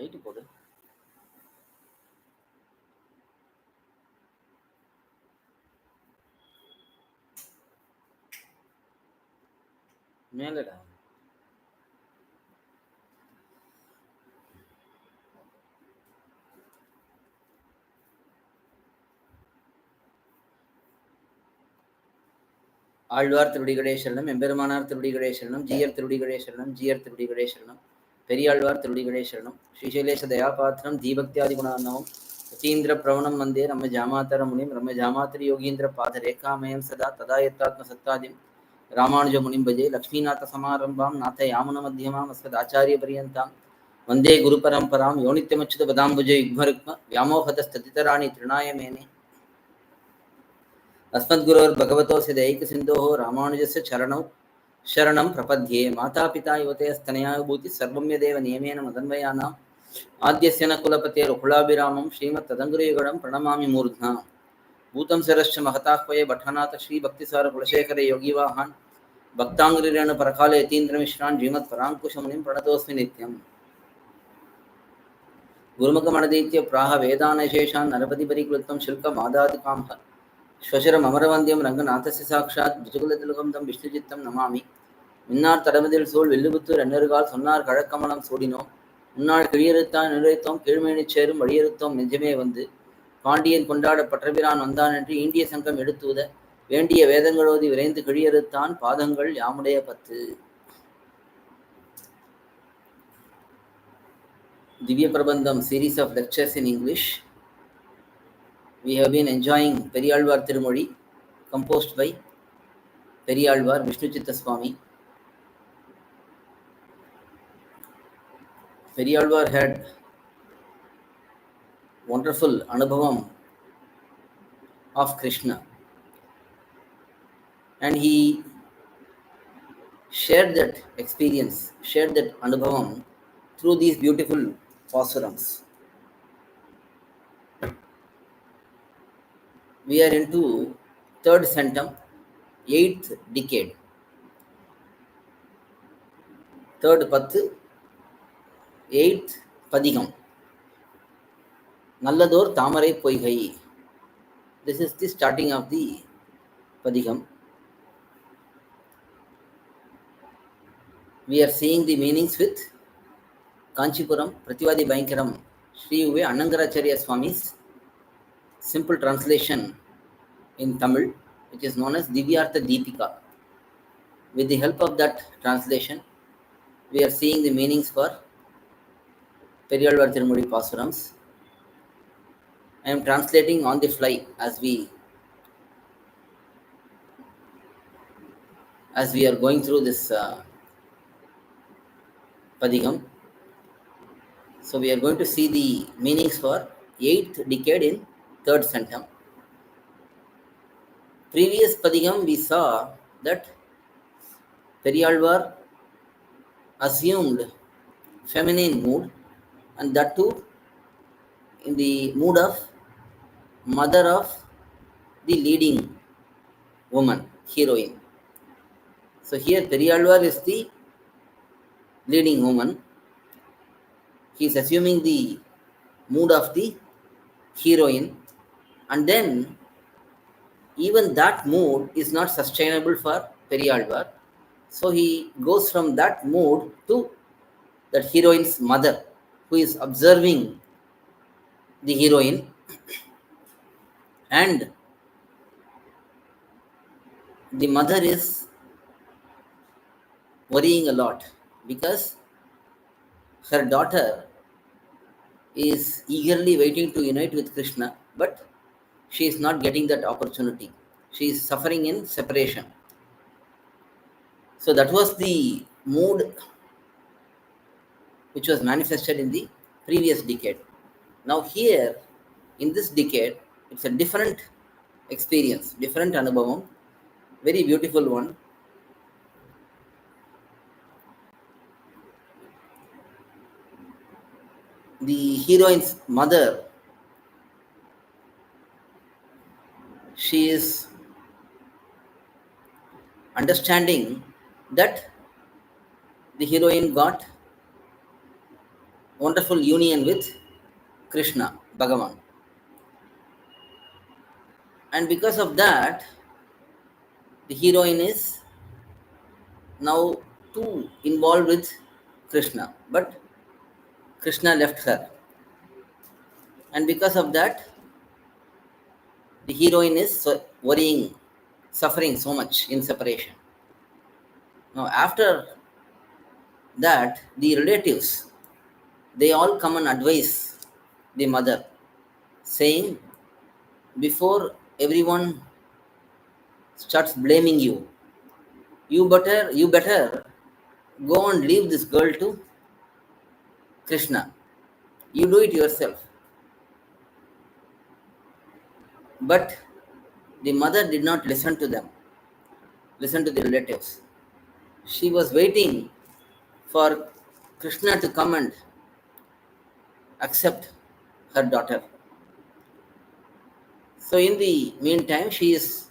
Light போடு. மேலடா. ஆழ்வார் திருடிகளே சரணம், எம்பெருமானார் திருடிகளே சரணம், ஜீயர் திருடிகளே சரணம், ஜீயர் திருடிகளே சரணம், பெரியாழ்வார் திருடிகளே சரணம், ஸ்ரீசைலேஷ தயாபாத்திரம் தீபக்தியாதி குணார்ணவம் யதீந்திர பிரவணம் வந்தே நம்ம ஜாமாதர முனிம் ரம்ம ஜாமாத்திரி யோகீந்திர பாத ரேகாமயம் சதா ததா யத்தாத்ம சத்தாதிம் ராமானுஜ முனிம் பஜே லக்ஷ்மீநாத சமாரம்பாம் நாத யாமுன மத்தியமாம் அஸ்மத் ஆச்சாரிய பரியந்தாம் வந்தே குரு பரம்பராம் யோனித்யமச்சுத பதாம்புஜ யுக்மருக்ம व्यामोहतस्ततितराणि तृणाय मेने अस्मद्गुरोर्भगवतोऽस्य दैकसिन्धोः रामानुजस्य चरणौ शरणं प्रपद्ये मातापिता युवतयस्तनया विभूतिः सर्वं यदेव नियमेन मदन्वयानाम् आद्यस्य न कुलपतेर्कुलाभिरामं श्रीमत्तदङ्गुरीगणं प्रणमामि मूर्ध्ना भूतं सरश्च महताह्वये भट्टनाथ श्रीभक्तिसारकुलशेखरे योगिवाहान् भक्ताङ्ग्रिरेण परकाले यतीन्द्रमिश्रान् श्रीमत्पराङ्कुशमुनिं प्रणतोऽस्मि नित्यम् गुरुमुखमनदीत्य प्राह वेदानशेषान् नरपतिपरिक्लुप्तं शुल्कमादातिकांह श्वशरम् अमरवन्द्यं रङ्गनाथस्य साक्षात् द्विजकुलतिलकं तं विष्णुचित्तं नमामि மின்னார் தடமதில் சூழ் வில்லுபுத்தூர் எண்ணறுகால் சொன்னார் கழக்கமலம் சூடினோம் முன்னாள் கிழியறுத்தான் நிலைத்தோம் கீழ்மேனிச் சேரும் வழியறுத்தோம் நெஞ்சமே வந்து பாண்டியன் கொண்டாட பற்றபிரான் வந்தான் என்று ஈண்டிய சங்கம் எடுத்துத வேண்டிய வேதங்களோதி விரைந்து கிழியறுத்தான் பாதங்கள் யாமுடைய பத்து. Divyaprabandham series of lectures in English. We have been enjoying periyAzhwAr thirumozhi composed by periyAzhwAr Vishnuchitta swAmy. periyAzhwAr had wonderful anubhavam of krishNa, and he shared that experience, shared that anubhavam through these beautiful pAsurams. We are into third centum, 8th decade. Third pathu, 8th padikam. NalladhOr thAmarai poigai. This is the starting of the padikam. We are seeing the meanings with Kanchipuram Prativadi Bhayankaram Sri Uve Annangaracharya Swami's simple translation in Tamil, which is known as Divyartha Deepika. With the help of that translation, we are seeing the meanings for periyAzhwAr thirumozhi pAsurams. I am translating on the fly as we are going through this padikam. So we are going to see the meanings for 8th decade in third centum. Previous padikam we saw that periyAzhwAr assumed feminine mood, and that too in the mood of mother of the leading woman, heroine. So here periyAzhwAr is the leading woman. He is assuming the mood of the heroine, and then even that mood is not sustainable for periyAzhwAr. So he goes from that mood to that heroine's mother, who is observing the heroine, and the mother is worrying a lot because her daughter is eagerly waiting to unite with krishNa, but she is not getting that opportunity. She is suffering in separation. So that was the mood which was manifested in the previous decade. Now here, in this decade, it's a different experience, different anubhavam, very beautiful one. The heroine's mother, she is understanding that the heroine got wonderful union with Krishna, Bhagavan. And because of that, the heroine is now too involved with Krishna. But Krishna left her. And because of that, the heroine is worrying, suffering so much in separation. Now, after that, the relatives, they all come and advise the mother, saying, before everyone starts blaming you, you better go and leave this girl to Krishna. You do it yourself. But the mother did not listen to them, listen to the relatives. She was waiting for Krishna to come and accept her daughter. So, in the meantime, she is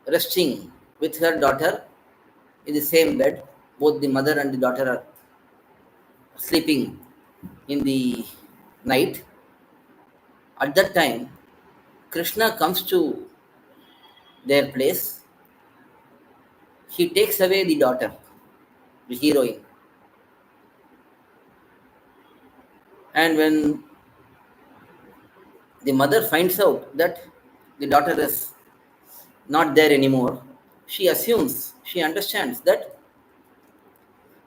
resting with her daughter in the same bed. Both the mother and the daughter are sleeping in the night. At that time, Krishna comes to their place. He takes away the daughter, the heroine. And when the mother finds out that the daughter is not there anymore, she assumes, she understands that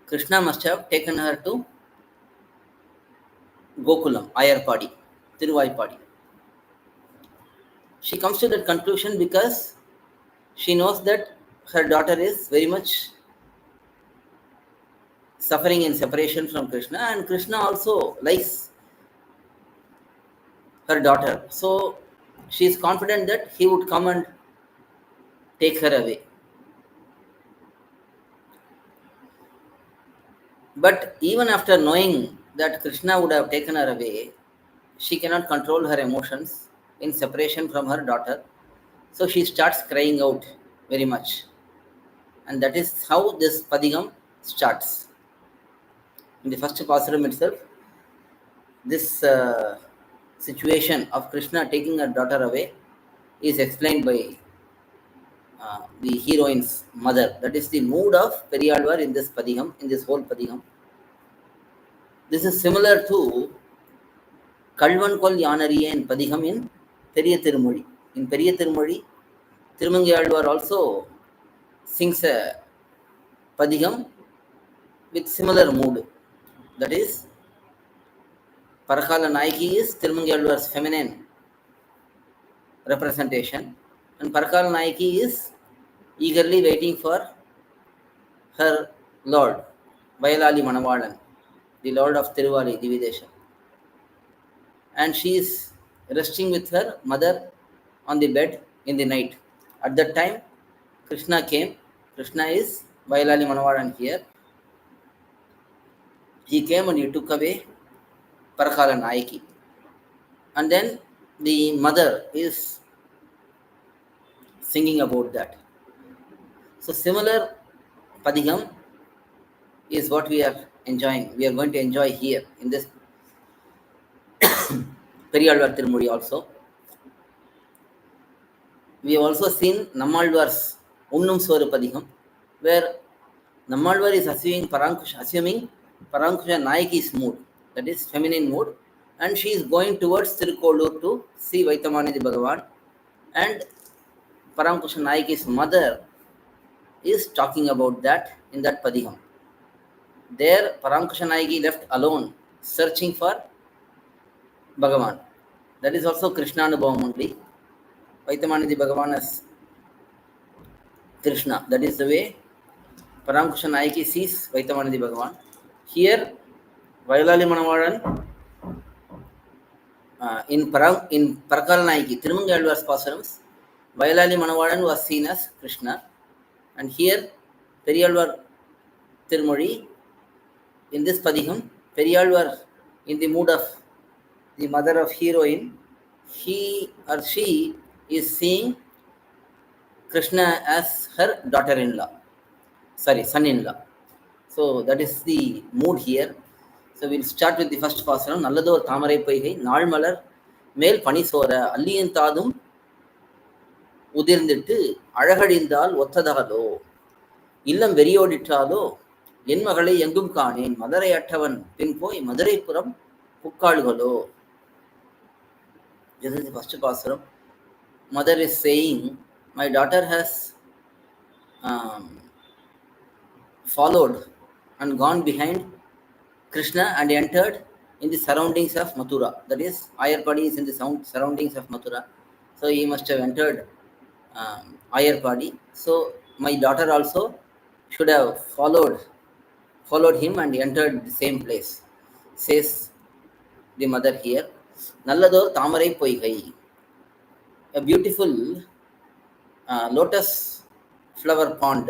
Krishna must have taken her to Gokulam, Ayarpadi, Tiruvaipadi. She comes to that conclusion because she knows that her daughter is very much suffering in separation from Krishna, and Krishna also likes her daughter. So she is confident that he would come and take her away. But even after knowing that Krishna would have taken her away, she cannot control her emotions in separation from her daughter. So she starts crying out very much. And that is how this Padigam starts. In the first pasuram itself, this situation of Krishna taking her daughter away is explained by the heroine's mother. That is the mood of periyAzhwAr in this Padigam, in this whole Padigam. This is similar to Kalvan Kol Yanariye Padigam in thirumozhi. In thirumozhi, thirumozhi also sings a Padigam with similar mood. That is, Parakala Naiki is thirumozhi's feminine representation, and Parakala Naiki is eagerly waiting for her Lord, Vayalali Manavalan, the Lord of Tiruvali, Dividesha. And she is resting with her mother on the bed in the night. At that time, Krishna came. Krishna is Vayalali Manavalan here. He came and he took away Parakala Naiki. And then the mother is singing about that. So similar Padigam is what we are enjoying. We are going to enjoy here in this periyAzhwAr Tirumozhi also. We have also seen Nammalvar's Unnum Soru Padigam, where Nammalvar is assuming Parankusha Nayaki's mood, that is feminine mood, and she is going towards Tirukolur to see Vaitamanidi Bhagavan, and Parankusha Nayaki's mother is talking about that in that Padigam. There, Parankusha Nayaki left alone, searching for Bhagavan. That is also Krishna Anubhavam only. Vaitamanidi Bhagavan as Krishna. That is the way Parankusha Nayaki sees Vaitamanidi Bhagavan. Here, Vayalali Manavalan in Parakala Nayaki, Tirumozhi's pAsurams, Vayalali Manavalan was seen as Krishna. And here, periyAzhwAr Tirumozhi, in this Padigam, periyAzhwAr in the mood of the mother of heroine, he or she is seeing Krishna as her daughter-in-law, son-in-law. So that is the mood here. So we'll start with the first pasuram. nalladhOr thAmarai பொய்கை நாள்மலர் மேல் பனிசோர அல்லியின் தாதும் உதிர்ந்திட்டு அழகழிந்தால் ஒத்ததகலோ இல்லம் வெறியோடிற்றாலோ என் மகளை எங்கும் காணேன் மதுரை அட்டவன் பின் போய் மதுரைப்புறம் புக்காள்களோ. This is the first pasuram. Mother is saying, my daughter has followed and gone behind Krishna and entered in the surroundings of Mathura. That is, Ayarpadi is in the surroundings of Mathura. So he must have entered Ayarpadi. So my daughter also should have followed him and entered the same place, says the mother here. nalladhOr thAmarai Poigai, a beautiful lotus flower pond.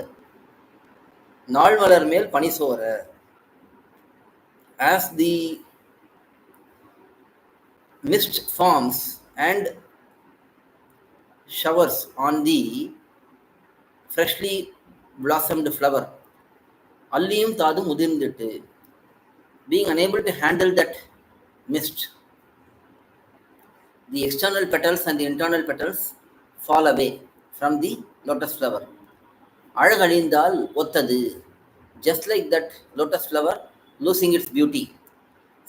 நாள்மலர் மேல் பனிசோர, as the mist forms and showers on the freshly blossomed flower, alliyum தாதும் உதிர்ந்திட்டு, being unable to handle that mist, the external petals and the internal petals fall away from the lotus flower. அழகழிந்தால் ஒத்தது, just like that lotus flower losing its beauty.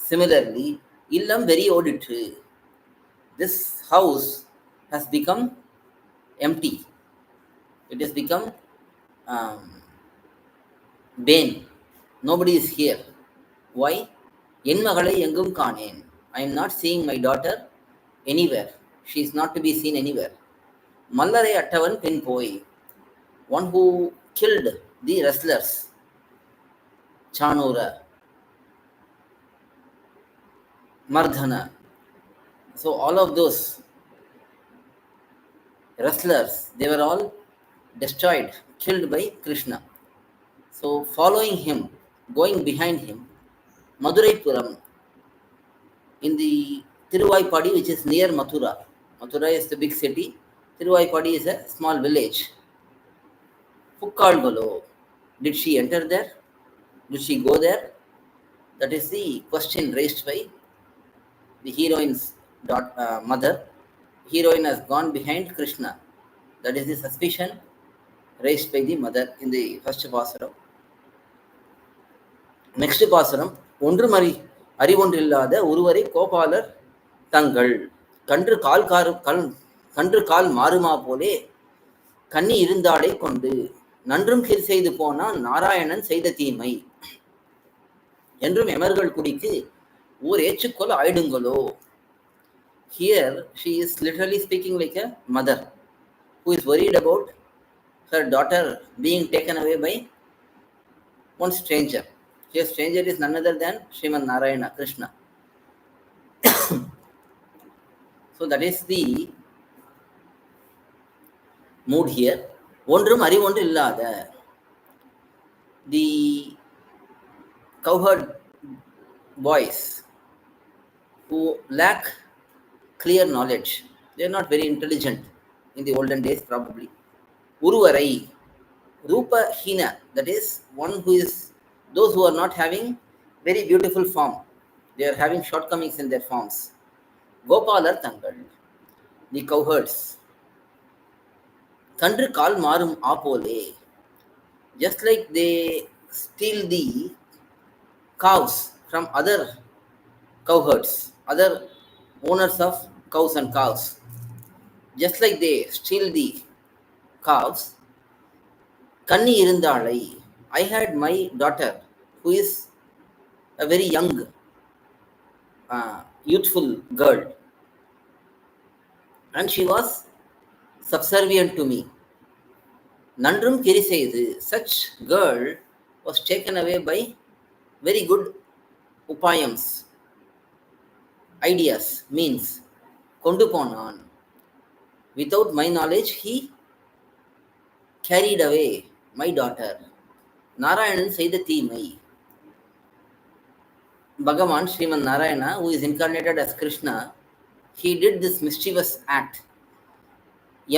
Similarly, illam வெறியோடிற்று, this house has become empty. It has become vain. Nobody is here. Why? என் மகளை எங்கும் காணேன். I am not seeing my daughter anywhere. She is not to be seen anywhere. மல்லரை அட்டவன் பின் போய், one who killed the wrestlers, Chanura, Mardhana. So all of those wrestlers, they were all destroyed, killed by Krishna. So following him, going behind him, Maduraipuram, in the Tiruvaipadi, which is near Mathura. Mathura is the big city. Tiruvaipadi is a small village. Pukkalgalo. Did she enter there? Did she go there? That is the question raised by the heroine's mother. Heroine has gone behind Krishna. That is the suspicion raised by the mother in the first pasuram. Next pasuram. ஒன்றும் அறிவொன்றில்லாத ஒருவரை கோபாலர் தங்கள் கன்று கால் மாறுமா போலே கண்ணி இருந்தாடை கொண்டு நன்றும் கீழ் செய்து போனான் நாராயணன் செய்த தீமை என்றும் எமர்கள் குடிக்கு ஊர் ஏச்சுக்கொல் ஆயிடுங்களோ. Here she is literally speaking like a mother who is worried about her daughter being taken away by one stranger. Here stranger is none other than Sriman Narayana, Krishna. So that is the mood here. ஒன்றும் அறிவொன்று இல்லாத, the cowherd boys who lack clear knowledge, they are not very intelligent in the olden days probably. Uruvarai, Rupa Hina, that is one who is, those who are not having very beautiful form, they are having shortcomings in their forms. Gopalar Tangal, the cowherds. Kandru kaal marum apole, just like they steal the cows from other cowherds, other owners of cows and calves, just like they steal the cows. Kanni irundalai, I had my daughter who is a very young, youthful girl, and she was subservient to me. Nandrum kiri செய்து, such girl was taken away by very good upayams, ideas, means. கொண்டு போனான். Without my knowledge, he carried away my daughter. Narayanan செய்த தீமை. Bhagavan Sriman Narayana, who is incarnated as Krishna, he did this mischievous act.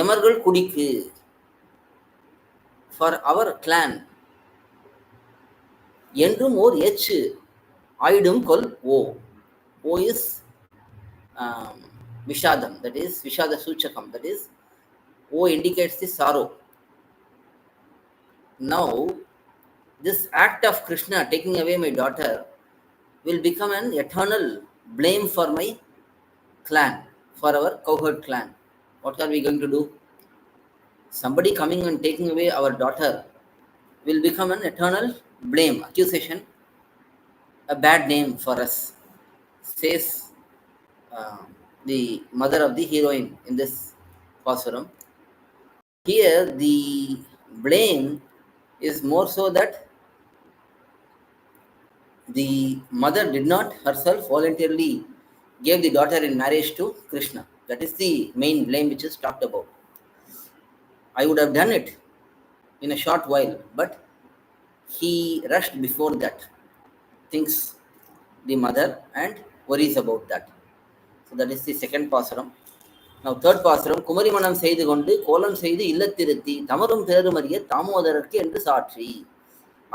எமர்கள் குடிக்கு, for our clan, என்றும் ஓர் ஏச்சு Aidum kol O. O is um, Vishadam, that is Vishada Suchakam, that is O indicates the sorrow. Now, this act of Krishna taking away my daughter will become an eternal blame for my clan, for our cowherd clan. What are we going to do? Somebody coming and taking away our daughter will become an eternal blame, accusation, a bad name for us, says uh, the mother of the heroine in this pasuram. Here, the blame is more so that the mother did not herself voluntarily gave the daughter in marriage to Krishna. That is the main blame which is talked about. I would have done it in a short while, but he rushed before that, thinks the mother and worries about that. So that is the second pasuram. Now third pasuram, Kumari மனம் செய்து கொண்டு கோலம் செய்து இல்லத்திருத்தி தமரும் பிறரும் அறிய தாமோதரருக்கு என்று சாட்சி.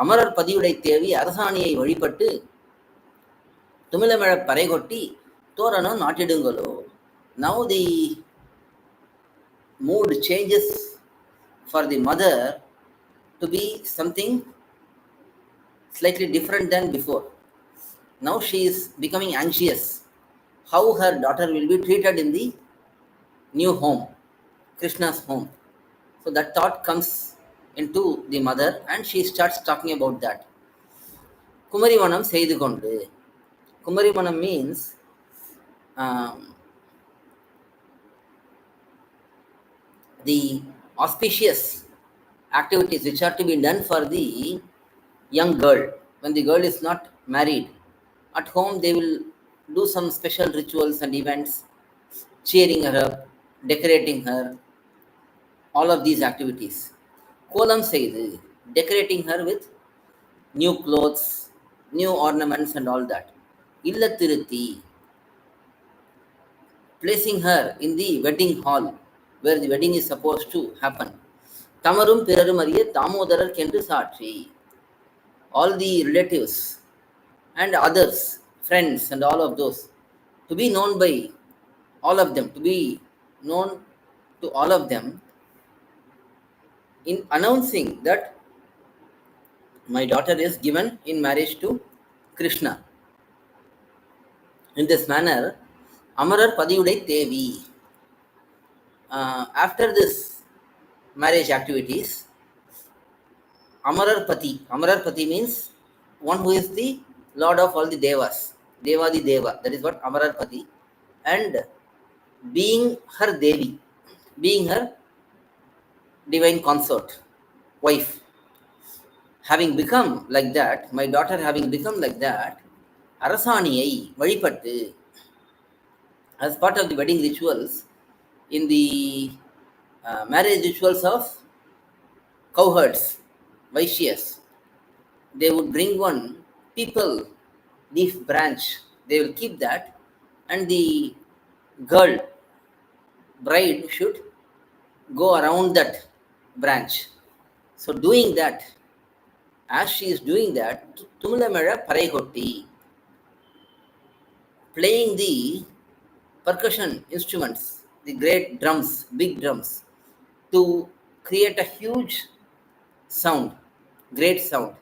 அமரர் பதியுடை தேவி அரசாணியை வழிபட்டு துமிழமிழப் பறை கொட்டி தோரணம் நாட்டிடுங்களோ. Now the mood changes for the mother to be something slightly different than before. Now she is becoming anxious how her daughter will be treated in the new home, Krishna's home. So that thought comes into the mother and she starts talking about that. Kumarivanam செய்து கொண்டு. Kumarivanam means the auspicious activities which are to be done for the young girl. When the girl is not married, at home they will do some special rituals and events, cheering her up, decorating her, all of these activities. Kolam செய்து, decorating her with new clothes, new ornaments and all that. இல்லத்திருத்தி, placing her in the wedding hall where the wedding is supposed to happen. தமரும் பிறரும் அறிய தாமோதரர் என்று சாட்சி. All the relatives and others, friends and all of those, to be known by all of them, to be known to all of them in announcing that my daughter is given in marriage to Krishna. In this manner, Amarar Padiyudai Devi, after this marriage activities, Amarar Pati means one who is the lord of all the devas, Devadi Deva, that is what Amarar Pati, and being her Devi, being her divine consort, wife, having become like that, my daughter having become like that, அரசாணியை வழிபட்டு, as part of the wedding rituals, in the marriage rituals of cowherds, Vaishyas, they would bring one people leaf branch, they will keep that, and the girl, bride, should go around that branch. So doing that, as she is doing that, Tumulameđa Paraikotti, playing the percussion instruments, the great drums, big drums, to create a huge sound, great sound.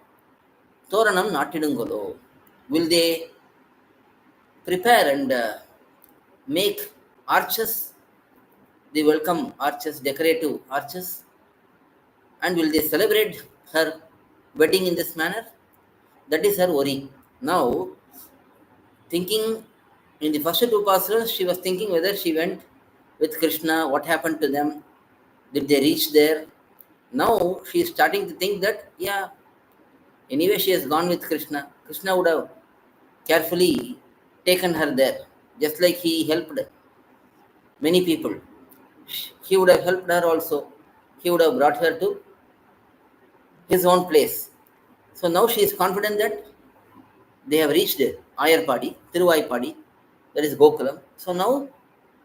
Thoranam Natidungolo. Will they prepare and make arches, the welcome arches, decorative arches, and will they celebrate her wedding in this manner? That is her worry. Now, thinking in the first two passages, she was thinking whether she went with Krishna, what happened to them, did they reach there? Now she is starting to think that, yeah, anyway she has gone with Krishna. Krishna would have carefully taken her there, just like he helped many people. He would have helped her also. He would have brought her to his own place. So now she is confident that they have reached Ayarpadi, Tiruvaypadi, that is Gokulam. So now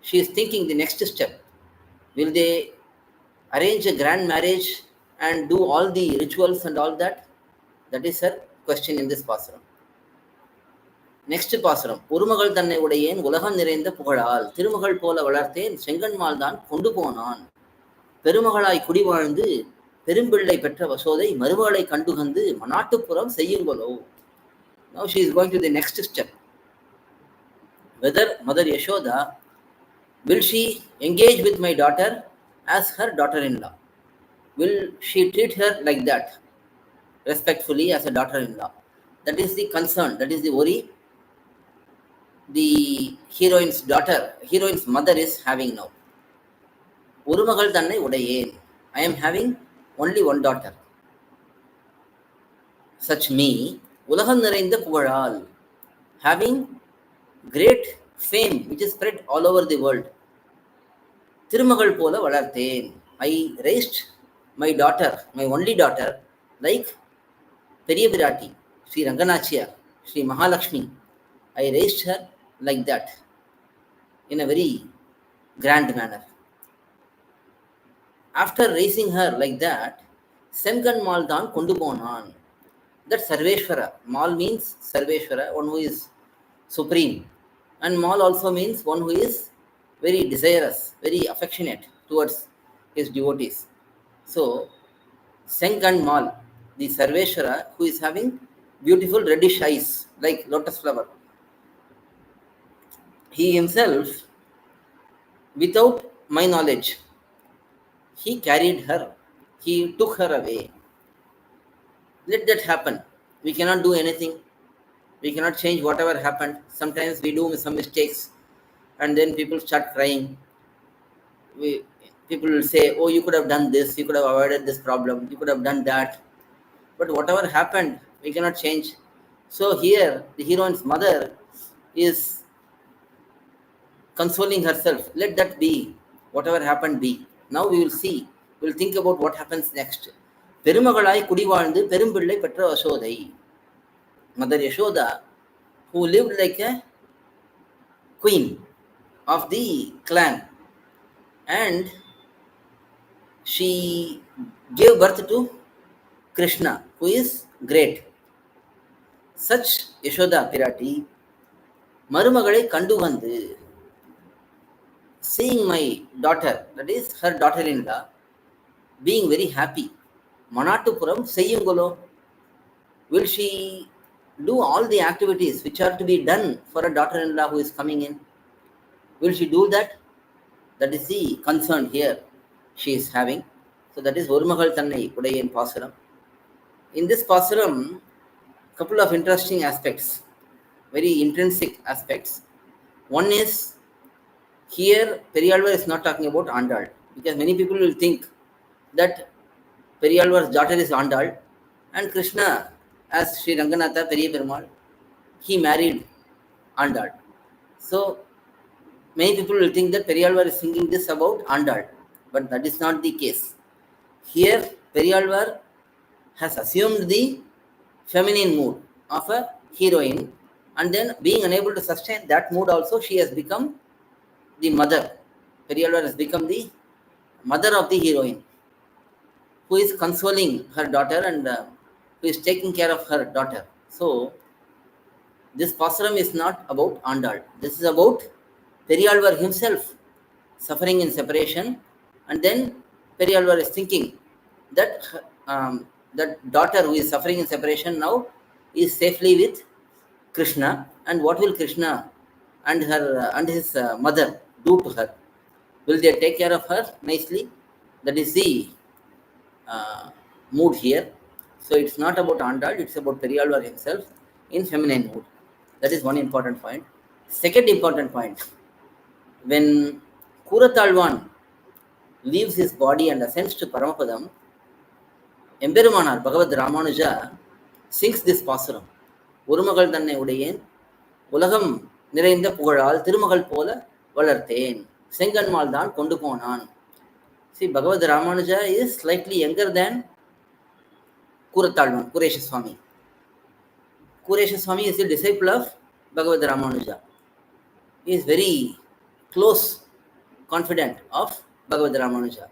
she is thinking the next step. Will they arrange a grand marriage and do all the rituals and all that? That is her question in this pasuram. Next பாசுரம். ஒருமகள் தன்னை உடையேன் உலகம் நிறைந்த புகழால் திருமகள் போல வளர்த்தேன் செங்கன்மால் தான் கொண்டு போனான். பெருமகளாய் குடி வாழ்ந்து பெரும்பிள்ளை பெற்ற வசோதை மருமகளை கண்டுகந்து மனாட்டுப்புறம் செய்யுங்களோ. Now she is going to the next step. Whether Mother Yashoda will she engage with my daughter as her daughter-in-law? Will she treat her like that, respectfully as a daughter-in-law? That is the concern, that is the worry the heroine's mother is having now. Urumagal tannai udayen. I am having only one daughter. Such me, ulagam niraindha pugalal, having great fame which is spread all over the world. Thirumagal pola valarthen. I raised my daughter, my only daughter, like periyAzhwAr, Sri Ranganachiyar, Sri Mahalakshmi. I raised her like that, in a very grand manner. After raising her like that, Sengan Mal Dan Kondu Ponan. That Sarveshwara. Mal means Sarveshwara, one who is supreme. And Mal also means one who is very desirous, very affectionate towards his devotees. So, Sengan Mal, the Sarveshwara, who is having beautiful reddish eyes like lotus flower. He himself, without my knowledge, he carried her, he took her away. Let that happen. We cannot do anything. We cannot change whatever happened. Sometimes we do some mistakes and then people start crying. People will say, oh, you could have done this, you could have avoided this problem, you could have done that. But whatever happened, we cannot change. So here, the heroine's mother is consoling herself. Let that be. Whatever happened, be. Now we will see. We will think about what happens next. Perumagalai kudi vaalந்து பெரும்பிள்ளை பெற்ற வசோதை. Mother Yashoda, who lived like a queen of the clan, and she gave birth to Krishna, who is great. Such Yashoda Pirati, Marumagalai kandu vandu, seeing my daughter, that is her daughter-in-law, being very happy. Manattupuram seyyungalo. Will she do all the activities which are to be done for a daughter-in-law who is coming in? Will she do that? That is the concern here she is having. So that is Orumagal Tannai Udayen Pasuram. In this Pasuram, couple of interesting aspects, very intrinsic aspects. One is, here periyAzhwAr is not talking about Andal, because many people will think that periyAzhwAr's daughter is Andal and Krishna, as Sri Ranganatha Periya Perumal, he married Andal. So many people will think that periyAzhwAr is singing this about Andal, but that is not the case. Here periyAzhwAr has assumed the feminine mood of a heroine, and then being unable to sustain that mood also, she has become the mother. periyAzhwAr has become the mother of the heroine, who is consoling her daughter and who is taking care of her daughter. So this Pasuram is not about Andal. This is about periyAzhwAr himself suffering in separation, and then periyAzhwAr is thinking that that daughter who is suffering in separation now is safely with Krishna, and what will Krishna and her and his mother do to her? Will they take care of her nicely? That is the mood here. So it's not about Andal, it's about periyAzhwAr himself in feminine mood. That is one important point. Second important point, when Kuratalvan leaves his body and ascends to Paramapadam, Emberumanar Bhagavad Ramanuja sings this Pasuram. Urumagal tannai udayen உலகம் நிறைந்த புகழால் திருமகள் போல வளர்த்தேன் செங்கன்மால் தான் கொண்டு போனான். See, Bhagavad Ramanuja is slightly younger than Kuratalvan, krishNa. krishNa is a disciple of Bhagavad Ramanuja. He is very close confidant of Bhagavad Ramanuja,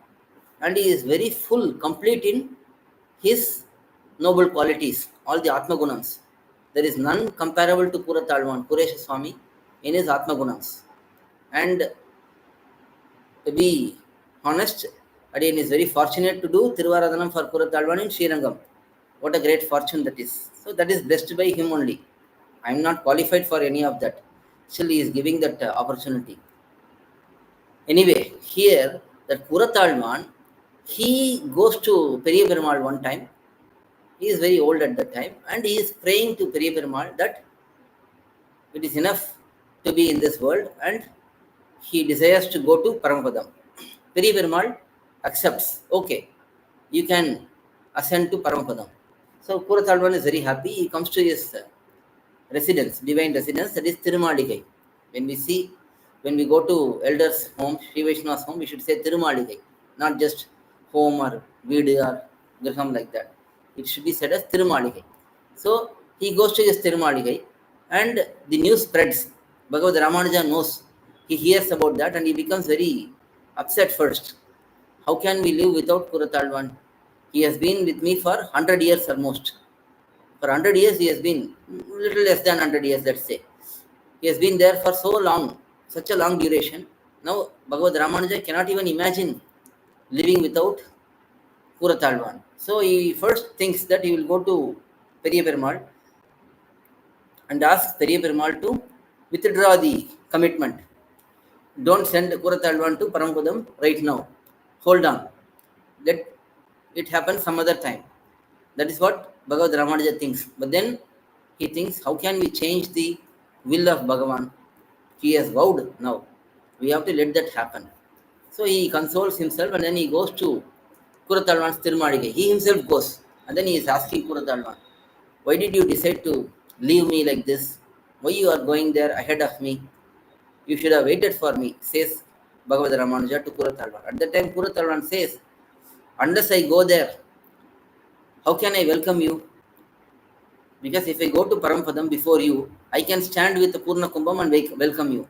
and he is very full, complete in his noble qualities, all the Atma Gunams. there is none comparable to Kurathalwan, krishNa in his Atma Gunams. And to be honest, Adiyan is very fortunate to do Thiruvaradhanam for Kurathalwan in Srirangam. What a great fortune that is. So that is blessed by him only. I am not qualified for any of that. Still, he is giving that opportunity. Anyway, here that Kurathalwan, he goes to Periyaperumal one time. He is very old at that time, and he is praying to Periyaperumal that it is enough to be in this world, and he desires to go to Paramapadam. Periyaperumal accepts. Okay, you can ascend to Paramapadam. So Kurathalwan is very happy. He comes to his residence, divine residence, that is Thirumaligai. When we go to elders' home, Sri Vaishnava's home, we should say Thirumaligai, not just home or Vidu or Graham like that. It should be said as Thirumaligai. So he goes to his Thirumaligai, and the news spreads. Bhagavad Ramanuja knows. He hears about that and he becomes very upset first. How can we live without Kurathalwan? He has been with me for 100 years almost. For 100 years, he has been, little less than 100 years, let's say. He has been there for so long, such a long duration. Now, Bhagavad Ramanuja cannot even imagine living without Kurathalwan. So, he first thinks that he will go to Periyaperumal and ask Periyaperumal to withdraw the commitment. Don't send Kurathalwan to Paramapadam right now. Hold on. Let it happen some other time. That is what Bhagavad Ramanuja thinks. But then he thinks, how can we change the will of Bhagavan? He has vowed now. We have to let that happen. So he consoles himself and then he goes to Kurathalwan's Thirumaligai. He himself goes and then he is asking Kurathalwan, why did you decide to leave me like this? Why you are going there ahead of me? You should have waited for me, says Bhagavad Ramanuja to Kurathalwan. At that time, Kurathalwan says, unless I go there, how can I welcome you? Because if I go to Paramapadam before you, I can stand with the Purna Kumbham and welcome you.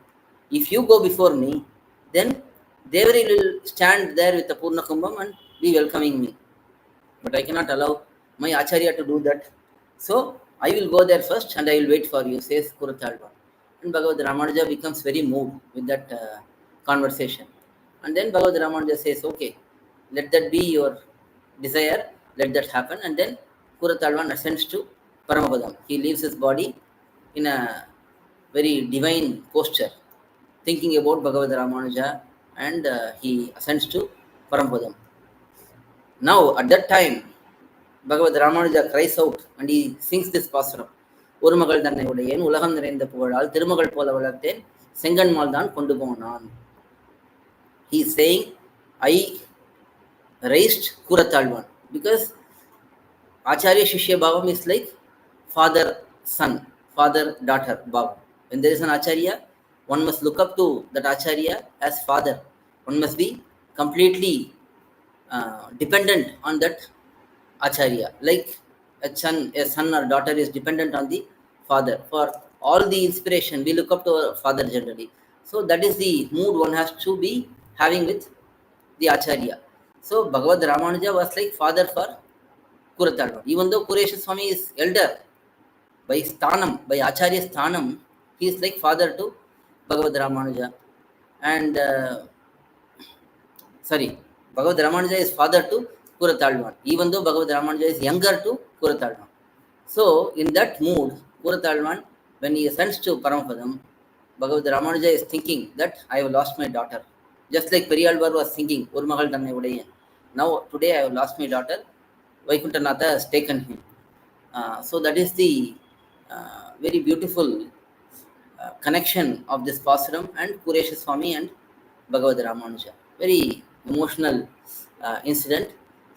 If you go before me, then Devari will stand there with the Purna Kumbham and be welcoming me. But I cannot allow my Acharya to do that. So I will go there first and I will wait for you, says Kurathalwan. And Bhagavad Ramanuja becomes very moved with that conversation. And then Bhagavad Ramanuja says, okay, let that be your desire, let that happen. And then Kurathalwan ascends to Paramapadam. He leaves his body in a very divine posture, thinking about Bhagavad Ramanuja, and he ascends to Paramapadam. Now, at that time, Bhagavad Ramanuja cries out and he sings this pasuram. ஒரு மகள் தன்னை உடையேன் உலகம் நிறைந்த புகழால் திருமகள் போல வளர்த்தேன் செங்கன்மால் தான் கொண்டு போனான். He is saying, I raised Kurathalwan because Acharya Shishya Bhavam is like father-son, father-daughter Bhavam. When there is an Acharya, one must look up to that Acharya as father. One must be completely dependent on that Acharya. Like a son or daughter is dependent on the father. For all the inspiration, we look up to our father generally. So that is the mood one has to be having with the Acharya. So Bhagavad Ramanuja was like father for Kurathalwan. Even though krishNa is elder, by Sthanam, by Acharya Sthanam, he is like father to Bhagavad Ramanuja. And Bhagavad Ramanuja is father to Kurathalwan, even though Bhagavad Ramanuja is younger to Kurathalwan. So, in that mood, Kurathalwan, when he ascends to Paramapadam, Bhagavad Ramanuja is thinking that I have lost my daughter. Just like periyAzhwAr was thinking, ஒரு மகள் தன்னை உடையேன். Now, today I have lost my daughter. Vaikunthanatha has taken him. So, that is the very beautiful connection of this pasuram and krishNa and Bhagavad Ramanuja. Very emotional incident.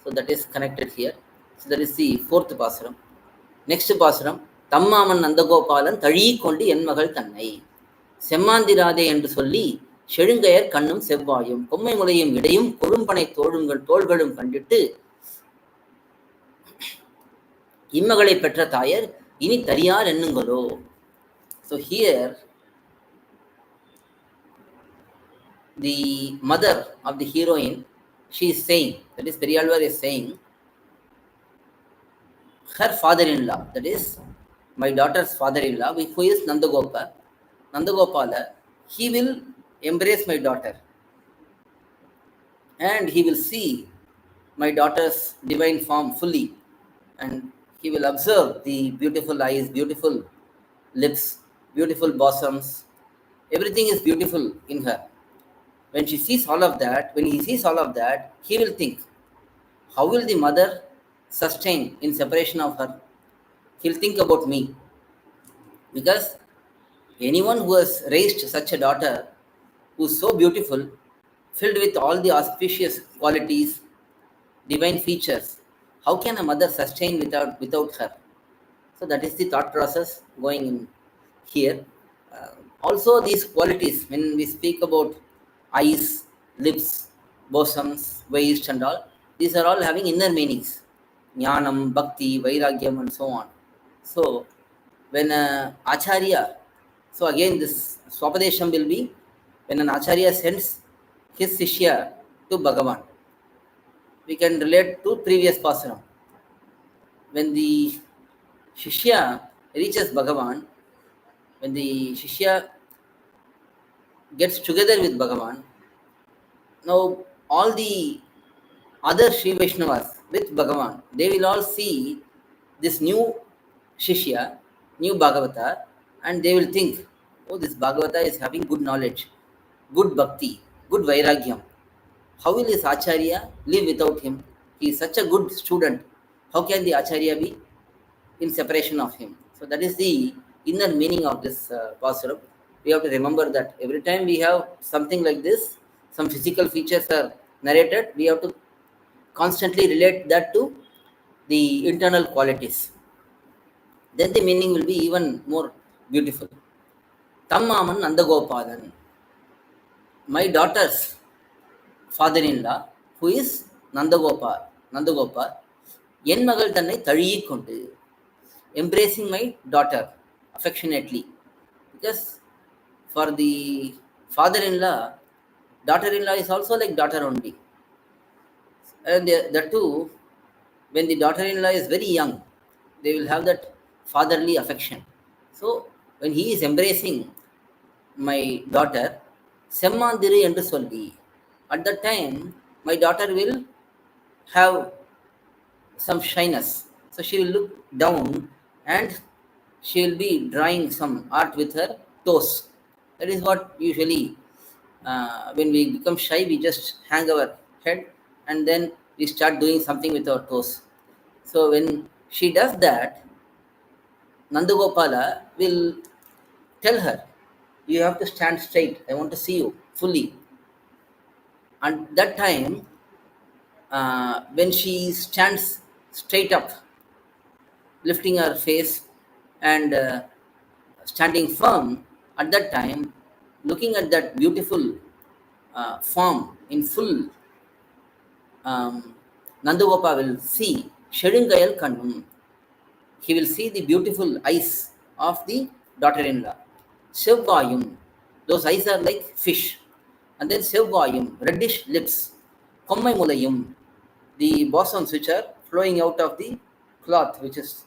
So that is connected here. So that is the fourth pasuram. Next pasuram, தம்மாமன் Nandagopalan தழீ கொண்டு என் மகள் தன்னை செம்மாந்திராதே என்று சொல்லி செழுங்கையர் கண்ணும் செவ்வாயும் கொம்மை முலையும் இடையும் கொழும்பனை தோள்களும் கண்டிட்டு இம்மகளை பெற்ற தாயர் இனி தரியார் என்னுங்களோ. So here the mother of the heroine, she is saying, that is periyAzhwAr is saying, her father-in-law, that is my daughter's father-in-law, who is Nandagopala, he will embrace my daughter and he will see my daughter's divine form fully, and he will observe the beautiful eyes, beautiful lips, beautiful bosoms. Everything is beautiful in her. When she sees all of that, when he sees all of that, he will think, how will the mother sustain in separation of her? He'll think about me, because anyone who has raised such a daughter who is so beautiful, filled with all the auspicious qualities, divine features, how can a mother sustain without her? So that is the thought process going in here. Uh, Also, these qualities, when we speak about eyes, lips, bosoms, waist, and all, these are all having inner meanings: jnanam, bhakti, vairagyam, and so on. So, when acharya, so again, this swapadesham will be when an acharya sends his shishya to Bhagavan. We can relate to previous pasuram. When the shishya reaches Bhagavan, when the shishya gets together with Bhagavan, now all the other Sri Vaishnavas with Bhagavan, they will all see this new shishya, new Bhagavata, and they will think, oh, this Bhagavata is having good knowledge, good bhakti, good vairagyam. How will this Acharya live without him? He is such a good student. How can the Acharya be in separation of him? So that is the inner meaning of this pasuram. We have to remember that every time we have something like this, some physical features are narrated, we have to constantly relate that to the internal qualities. Then the meaning will be even more beautiful. Tammaman Nandagopalan, my daughter's father-in-law, who is Nandagopal, என் மகள் தன்னை தழுவிக் கொண்டு, embracing my daughter affectionately, because for the father-in-law, daughter-in-law is also like daughter only, and the two, when the daughter-in-law is very young, they will have that fatherly affection. So when he is embracing my daughter, செம்மாந்திரு என்று சொல்லி, at that time my daughter will have some shyness, so she will look down and she will be drawing some art with her toes. That is what usually, when we become shy, we just hang our head and then we start doing something with our toes. So when she does that, Nandagopala will tell her, you have to stand straight, I want to see you fully. And that time, when she stands straight up, lifting her face and standing firm, at that time, looking at that beautiful form in full, Nandagopa will see Shedungayal Kannum. He will see the beautiful eyes of the daughter-in-law. Sevvayum, those eyes are like fish. And then Sevvayum, reddish lips. Kommai Mulayum, the bosoms which are flowing out of the cloth which is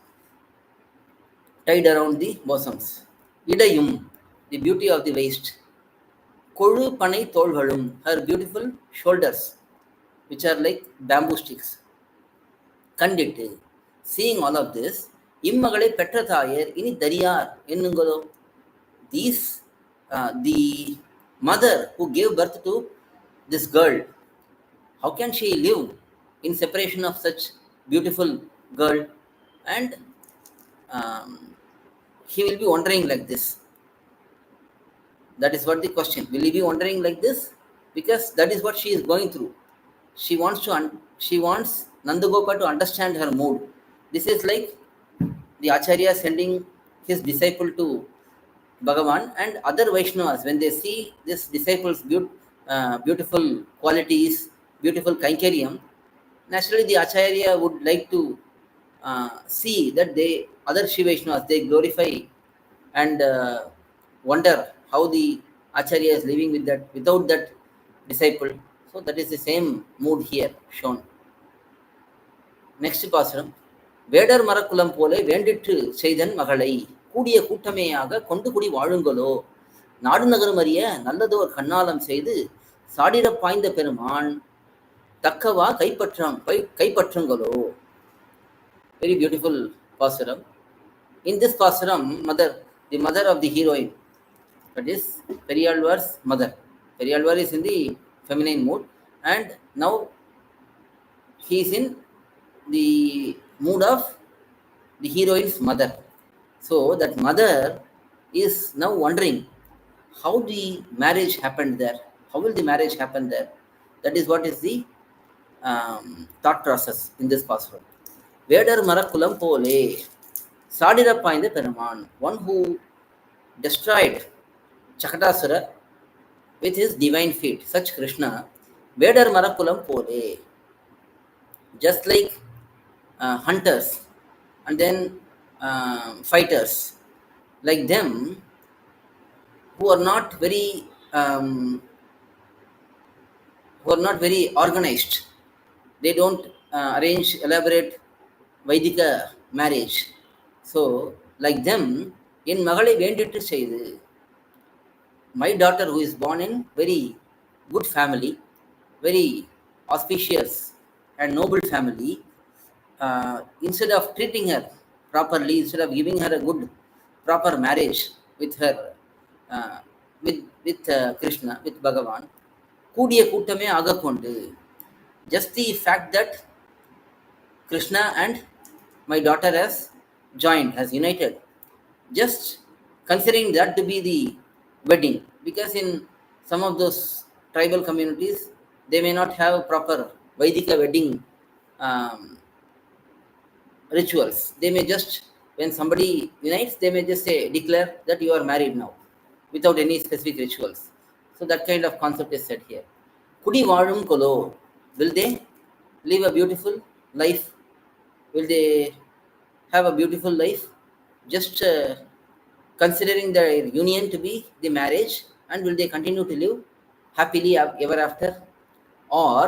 tied around the bosoms. Idayum, the beauty of the waist. Kolu Panai Tolvalum, her beautiful shoulders, which are like bamboo sticks. Kandittu, seeing all of this, இம்மகளை பெற்ற தாயர் இனி தரியார் என்னுங்களோ, these, the mother who gave birth to this girl, how can she live in separation of such beautiful girl? And um, he will be wondering like this. That is what the question. Will he be wondering like this? Because that is what she is going through. She wants Nandagopa to understand her mood. This is like the Acharya sending his disciple to Bhagavan, and other Vaishnavas, when they see this disciple's beautiful qualities, beautiful Kaikaryam, naturally the Acharya would like to see that other Sri Vaishnavas, they glorify and wonder how the Acharya is living without that disciple. So that is the same mood here shown. Next pasuram. வேடர் மரக்குலம் போல வேண்டிற்று செய்தன் மகளை கூடிய கூட்டமேயாக கொண்டு குடி வாழுங்களோ நாடு நகரும் அறிய நல்லதோர் கண்ணாலம் செய்து சாடிரப் பாய்ந்த பெருமான் தக்கவா கைப்பற்றுங்களோ. Very beautiful pasuram. In this pasuram, the mother of the heroine, that is periyAzhwAr's mother. periyAzhwAr is in the feminine mood, and now he is in the mood of the heroine's mother. So that mother is now wondering how the marriage happened there. How will the marriage happen there? That is what is the thought process in this pasuram. வேடர் மரக்குலம் போலே சாடிரப் பாய்ந்த பெருமான், one who destroyed Chakatasura with his divine feet, such Krishna, வேடர் மரக்குலம் போலே, just like hunters and then fighters, like them who are not very organized. They don't arrange elaborate Vaidika marriage. So, like them, in Magalai Vendittu Seidu, my daughter who is born in very good family, very auspicious and noble family, instead of treating her properly, instead of giving her a good, proper marriage with her, with Krishna, with Bhagavan, கூடிய கூட்டமே ஆக கொண்டு, just the fact that Krishna and my daughter has joined, has united, just considering that to be the wedding, because in some of those tribal communities they may not have proper Vaidika wedding rituals. They may just, when somebody unites, they may just say, declare that you are married now, without any specific rituals. So that kind of concept is said here. Kudi vaazhum kolo, will they live a beautiful life? Will they have a beautiful life? Just considering their union to be the marriage, and will they continue to live happily ever after? Or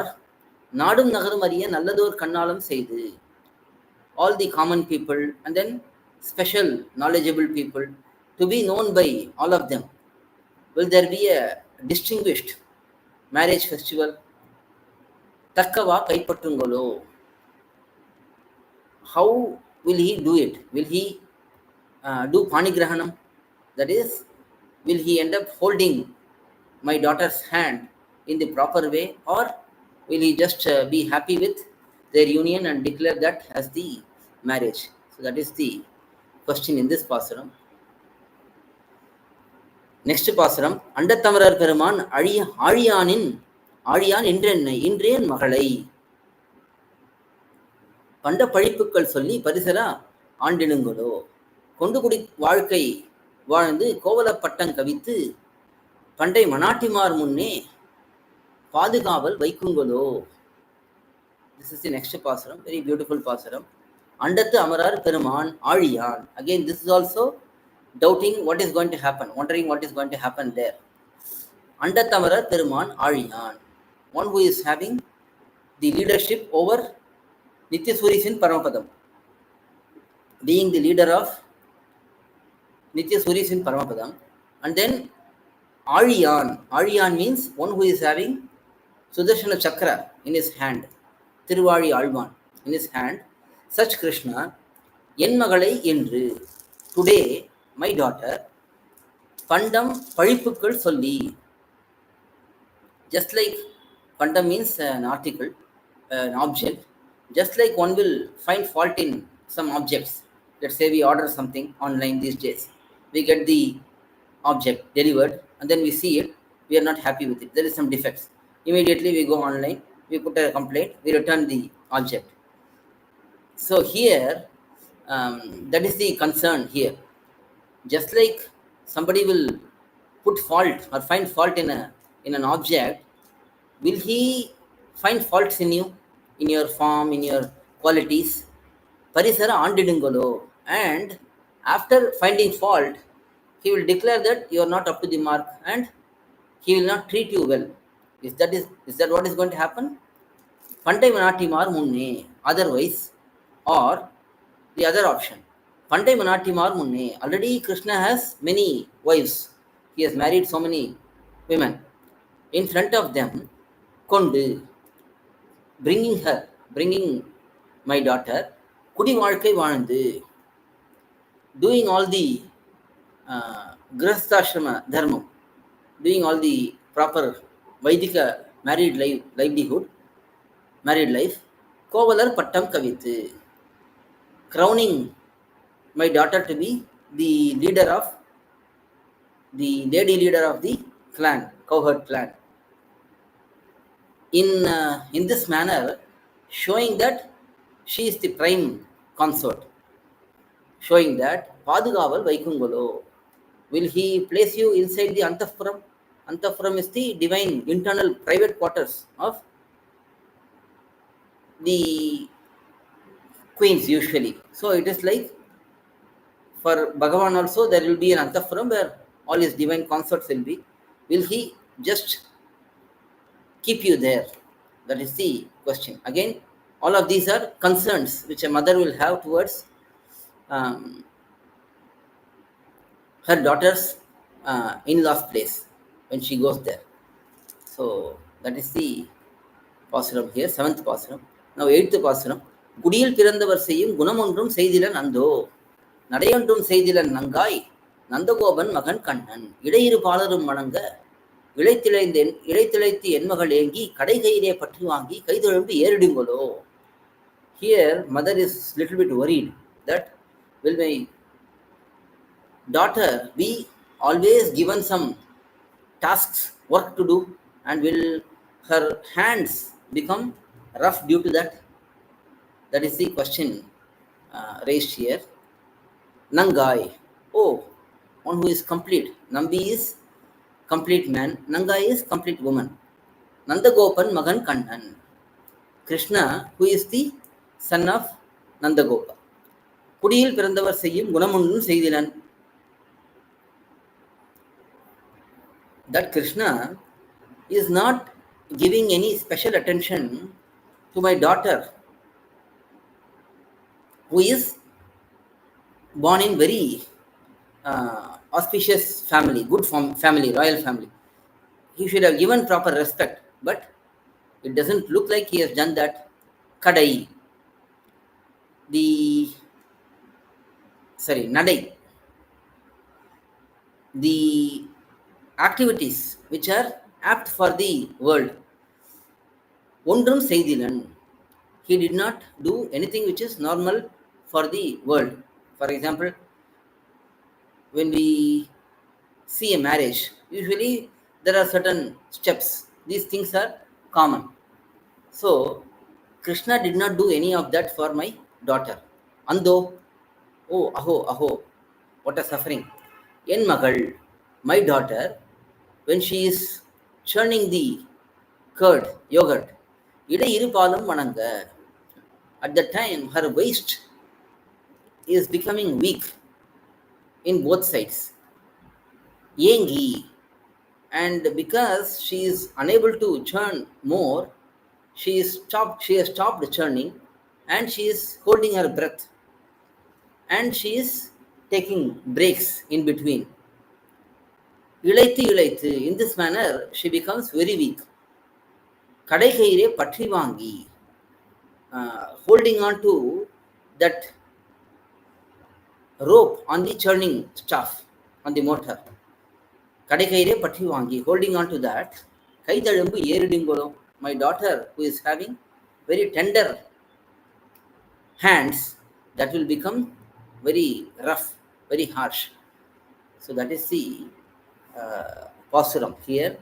நாடும் நகரும் அறிய நல்லதோர் கண்ணாலம் செய்து, all the common people and then special knowledgeable people to be known by all of them, will there be a distinguished marriage festival? தக்கவா கைப்பற்றுங்களோ, how will he do it? Will he do panigrahanam? That is, will he end up holding my daughter's hand in the proper way, or will he just be happy with their union and declare that as the marriage? So that is the question in this pasuram. Next pasuram, அண்டத்தமரர் பெருமான் ஆழியான் இன்றேன் மகளை பண்ட பழிப்புக்கள் சொல்லி பரிசரா ஆண்டினுங்களோ, கொண்டு குடி வாழ்க்கை வாழ்ந்து கோவலப்பட்டம் கவித்து பண்டை மனாட்டிமார் முன்னே பாதுகாவல் வைக்குங்களோ. This is the next pasuram, very beautiful pasuram. அண்டத்து அமரர் பெருமான் ஆழியான். Again, this is also doubting what is going to happen, wondering what is going to happen there. அண்டத்து அமரர் பெருமான் ஆழியான், one who is having the leadership over Nityasurisin Paramapadam, being the leader of Nityasurisin Paramapadam. And then Ariyan means one who is having Sudarshana Chakra in his hand, Tiruvali Alvan in his hand, such Krishna, En Magalai Endru, today my daughter, Pandam Padipukkal Solli. Just like Pandam means an article, an object, just like one will find fault in some objects. Let's say we order something online these days, we get the object delivered and then we see it, we are not happy with it, there is some defects. Immediately we go online, we put a complaint, we return the object. So here, that is the concern here. Just like somebody will put fault or find fault in an object, will he find faults in you, in your form, in your qualities? Parisara andidungalo, and after finding fault, he will declare that you are not up to the mark and he will not treat you well. Is that what is going to happen? Pandai manatimar munne, otherwise, or the other option. Pandai Manattimar Munne. Already Krishna has many wives. He has married so many women. In front of them, Kondu, bringing my daughter, Kudi Valkai Vanandu, doing all the Grasthashrama Dharma, doing all the proper Vaidika married life, Kovalar Pattam Kavithu, crowning my daughter to be the lady leader of the clan, cowherd clan. In this manner, showing that she is the prime consort, showing that Padugaval Vaikungalo. Will he place you inside the Anthapuram? Anthapuram is the divine internal private quarters of the queens usually. So it is like for Bhagavan also there will be an Anthapuram where all his divine consorts will be. Will he just keep you there? That is the question. Again, all of these are concerns which a mother will have towards um, her daughter's in-laws place when she goes there. So that is the pasuram here, seventh pasuram. Now eighth pasuram. குடியில் பிறந்தவர் செய்யும் குணமொன்றும் செய்திலன் அந்தோ நடையொன்றும் செய்திலன் நங்காய் நந்தகோபன் மகன் கண்ணன் இடையிரு பாலரும் வணங்க இழைத்திழைத்து என்மகள் ஏங்கி கடை கையிலே பற்றி வாங்கி கைதொழும்பு ஏறிடுங்களோ. Here mother is little bit worried that will my daughter be always given some tasks, work to do, and will her hands become rough due to that? That is the question raised here. Nangai, oh, one who is complete. Nambi is complete man. Nangai is complete woman. Nandagopan Magan Kannan. Krishna, who is the son of Nandagopa. குடியில் பிறந்தவர் செய்யும் குணமொன்றும் செய்திலன். That Krishna is not giving any special attention to my daughter, who is born in very auspicious family, good family, royal family. He should have given proper respect, but it doesn't look like he has done that. Kadai, Nadai, the activities which are apt for the world. Ondrum Seidilan, he did not do anything which is normal for the world. For example, when we see a marriage, usually there are certain steps. These things are common. So, Krishna did not do any of that for my daughter. Ando, oh, aho, what a suffering. En Magal, my daughter, when she is churning the yogurt, Ida Irupalam Mananga, at the time her waist is becoming weak in both sides. Yengi, and because she is unable to churn more, she has stopped churning and she is holding her breath and she is taking breaks in between. இழைத்து in this manner she becomes very weak. கடை கையிலே பற்றி வாங்கி, holding on to that rope on the churning staff on the motor. கடை கையிலே பற்றி வாங்கி, holding on to that, கைதழும்பு ஏறிடுங்களோ. My daughter, who is having very tender hands, that will become very rough, very harsh. So that is the pasuram here,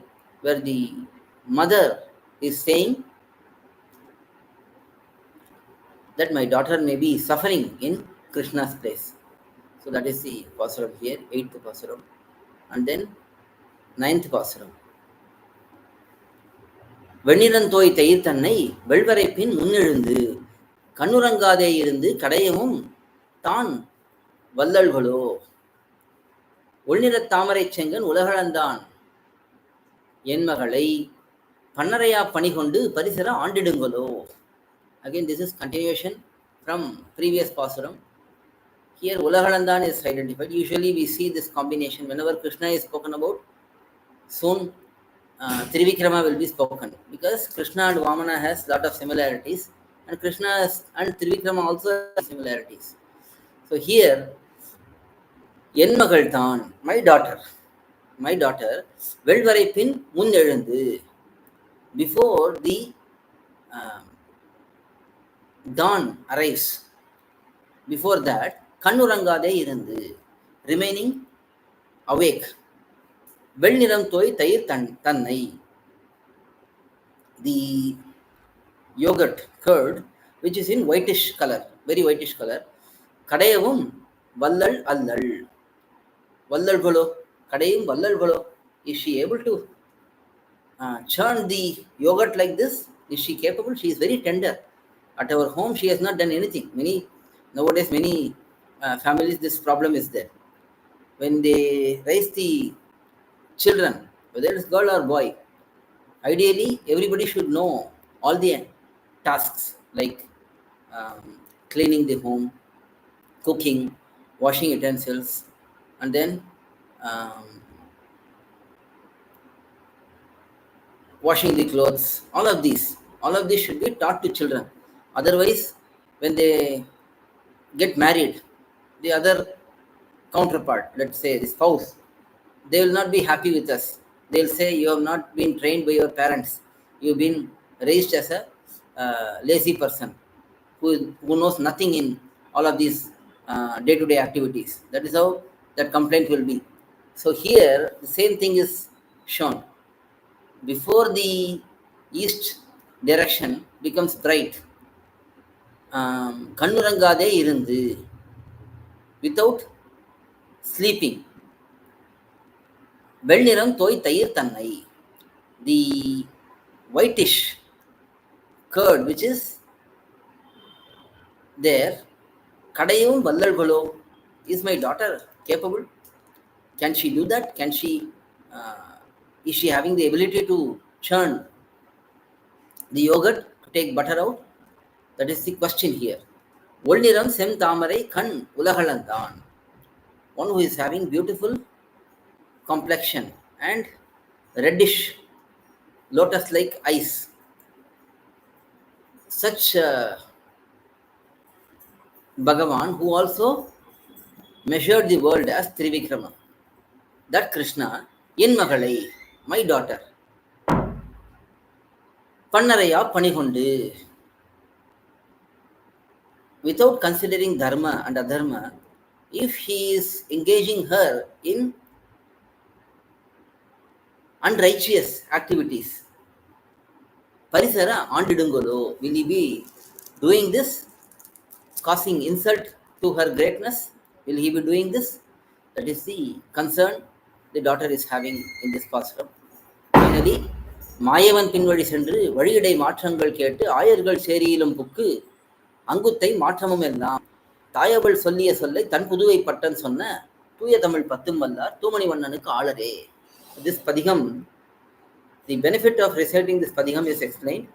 where the mother is saying that my daughter may be suffering in Krishna's place. So that is the pasuram here, 8th pasuram. And then 9th pasuram. வெண்ணிறந்தோய் தயிர் தன்னை வெள்வரை பின் முன்னெழுந்து கண்ணுறங்காதே இருந்து கடையவும் தான் வல்லல்களோ. ஒள்நிறத் தாமரை செங்கன் உலகளந்தான் என் மகளை பன்னரையா பணி கொண்டு பரிசர ஆண்டிடுங்களோ. Again, this is continuation from previous pasuram. Here Ulagalandan is identified. Usually we see this combination whenever Krishna is spoken about, soon Trivikrama will be spoken, because Krishna and Vamana has lot of similarities, and and Trivikrama also has similarities. So here, En Magaltan, my daughter, Velvare Pin Munelundu, before the um, dawn arrives, before that, Kannurangade Irundu, remaining awake. Velniram Toy Tayir Tannai, the yogurt curd, which is in whitish color, very whitish color. Kadayavum Vallal Allal. Vallal Golo. Kadayum Vallal Golo. Is she able to churn the yogurt like this? Is she capable? She is very tender. At our home, she has not done anything. Nowadays, many families, this problem is there. When they raise the children, whether it's girl or boy, ideally, everybody should know all the tasks like cleaning the home, cooking, washing utensils, and then um, washing the clothes. All of these should be taught to children. Otherwise, when they get married, the other counterpart, let's say the spouse, they will not be happy with us. They'll say, you have not been trained by your parents. You've been raised as a lazy person who knows nothing in all of these day-to-day activities. That is how that complaint will be. So here, the same thing is shown. Before the east direction becomes bright, Kannurangade irundu, without sleeping, Velniram Toy Tayir Tannai, the whitish curd which is there, Kadayum Vallalgolo, is my daughter capable? Can she do that? Is she having the ability to churn the yogurt to take butter out? That is the question here. Volniram Sem thAmarai Kan Ulagalandan, one who is having beautiful complexion and reddish lotus like eyes. Such Bhagavan who also measured the world as Trivikrama. That Krishna, En Magalai, my daughter, Pannaraya Panigundu, without considering dharma and adharma, if he is engaging her in unrighteous activities, Parisara Andidungolo, will he be doing this, causing insult to her greatness? Will he be doing this? That is the concern the daughter is having in this pasuram. Finally, மாயவன் பின்வழி சென்று வழியிடை மாற்றங்கள் கேட்டு ஆயர்கள் சேரியிலும் book அங்குத்தை மாற்றமும் எல்லாம் தாயவள் சொல்லிய சொல்லை தன் Puduvai button சொன்ன தூய தமிழ் பத்தும் வல்லார் தூமணி வண்ணனுக்கு ஆளரே. This padhigam, the benefit of reciting this padhigam is explained.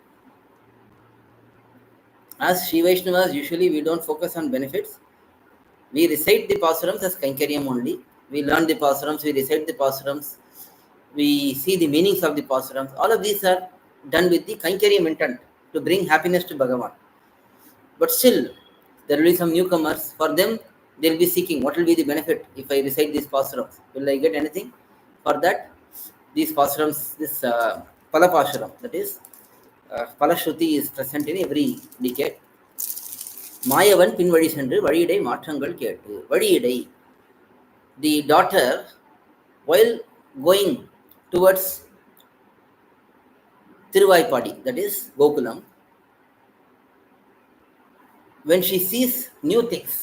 As Shri Vaishnavas, usually we don't focus on benefits. We recite the pAsurams as Kainkaryam only. We learn the pAsurams, we recite the pAsurams, we see the meanings of the pAsurams. All of these are done with the Kainkaryam intent to bring happiness to Bhagavan. But still, there will be some newcomers. For them, they will be seeking what will be the benefit if I recite these pAsurams. Will I get anything? For that, these pAsurams, this Pala that is, Palashruti is present in every decade. மாயவன் பின்வழி சென்று வழியிடை மாற்றங்கள் கேட்டு. வழியிடை, the daughter, while going towards Tiruvaipadi, that is Gokulam, when she sees new things,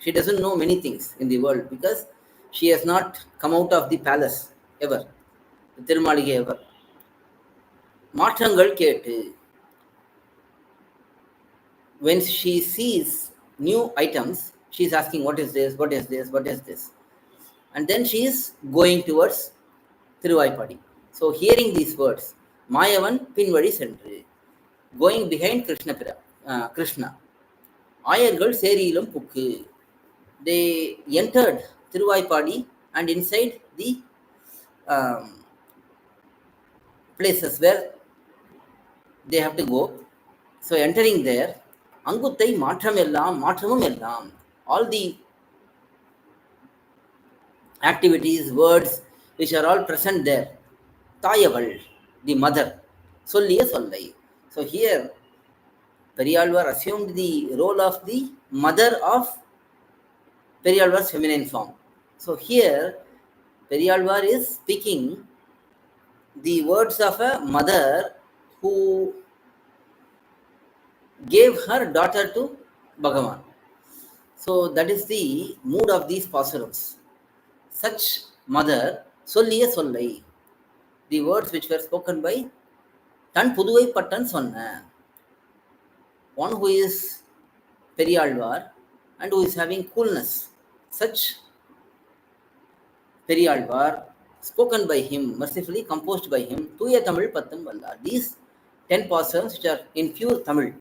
she doesn't know many things in the world because she has not come out of the palace ever, the Tirumaligai ever. மாற்றங்கள் கேட்டு, when she sees new items, she is asking, what is this, what is this, what is this? And then she is going towards Tiruvaipadi. So hearing these words, Mayavan Pinvadi Sendru, going behind Krishna, Ayargal Serilum Pukku, they entered Thiruvaipadi and inside the um, places where they have to go. So entering there, Anguttai Matram Ellam, Matramum Ellam, all the activities, words which are all present there. Tayaval, the mother. Solliye Sollai. So here periyAzhwAr assumed the role of the mother of periyAzhwAr's feminine form. So here periyAzhwAr is speaking the words of a mother who gave her daughter to Bhagavan. So that is the mood of these pAsurams. Such mother, Solliye Sollai, the words which were spoken by Tan Puduvai Pattan Sonna, one who is periyAzhwAr and who is having coolness. Such periyAzhwAr, spoken by him, mercifully composed by him, Tuya Tamil Pattam Vallar. These 10 pAsurams which are in pure Tamil,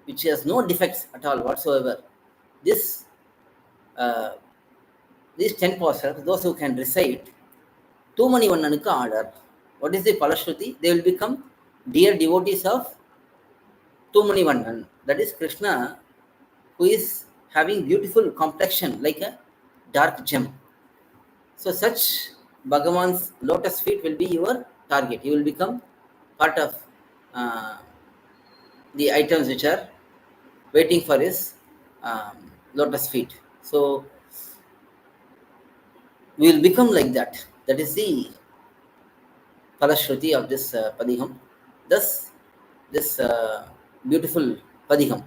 which has no defects at all whatsoever. This, these 10 pAsurams, those who can recite, Tumani Vannanuku order. What is the Palashruti? They will become dear devotees of Tumani Vannan. That is krishNa, who is having beautiful complexion like a dark gem. So such Bhagavan's lotus feet will be your target. You will become part of the items which are waiting for his lotus feet. So we will become like that. That is the Palashruti of this Padiham. Thus, this beautiful Padiham,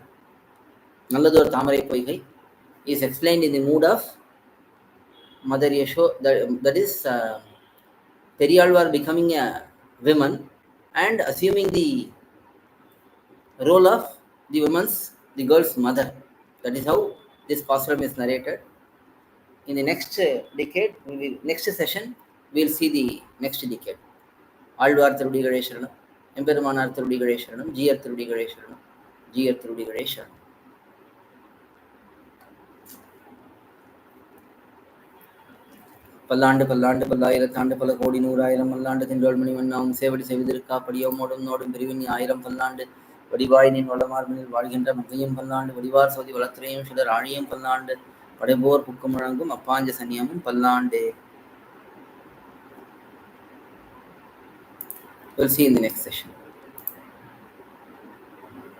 nalladhOr thAmarai poigai, is explained in the mood of Mother Yasho, that is periyAzhwAr becoming a woman and assuming the role of the girl's mother. That is how this pAsuram is narrated. In the next decade, next session, we will see the next decade. Alvar Thirudigale Sharanam, Emperumanar Thirudigale Sharanam, Jiyar Thirudigale Sharanam, Jiyar Thirudigale Sharanam. பல்லாண்டு பல்லாண்டு பல்லாயிரத்தாண்டு பல கோடி நூறாயிரம் மல்லாண்டு தின்றோள் மணிவண்ணாவும் சேவடி செய்வதற்கா படியோமோடும் நோடும் பிரிவின் ஆயிரம் பல்லாண்டு வடிவாய் நின் வளமார்பினில் வாழ்கின்ற மங்கையும் பல்லாண்டு வடிவார் சோதி வளத்துறையும் சிலர் ஆழியும் பல்லாண்டு படைபோர் புக்கு முழங்கும் அப்பாஞ்ச சன்னியமும் பல்லாண்டு. We'll see in the next session.